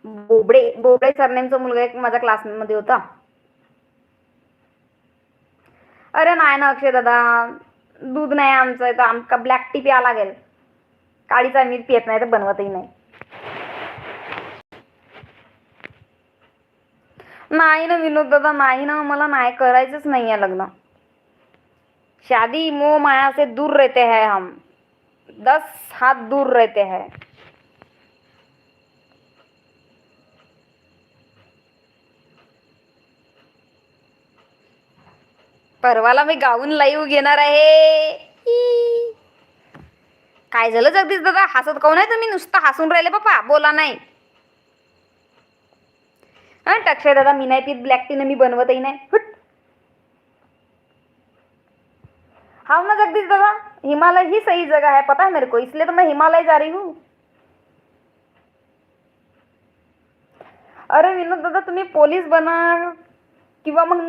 बोबडे बोबडे सरनेमचा मुलगा एक माझ्या क्लासमध्ये होता. अरे नाही ना अक्षय दादा, दूध नाही आमचं, तर आमका ब्लॅक टी प्या लागेल. काळीचा मी पित नाही तर बनवतही नाही. नाही ना विनोद दादा, नाही ना, मला नाही करायचंच नाही आहे लग्न. शादी मोह माया से दूर रहते हैं हम, 10 हाथ दूर रहते हैं. परवाला मी गाऊन लाईव्ह घेणार आहे. काय झालं जगदीश दादा, हसत काऊन आहे तुम्ही? नुसतं हसून राहिले पप्पा, बोला नाही. हा अक्षय दादा, मी नाही पीत ब्लॅक टी ना, मी बनवतही नाही. हाँ ना जगदीश दादा, हिमालय ही सही जगह है, पता है मेरे को, इसलिए तो मैं हिमालय जा रही हूँ. अरे विनोद दादा, तुम्ही पोलीस बना किंवा मग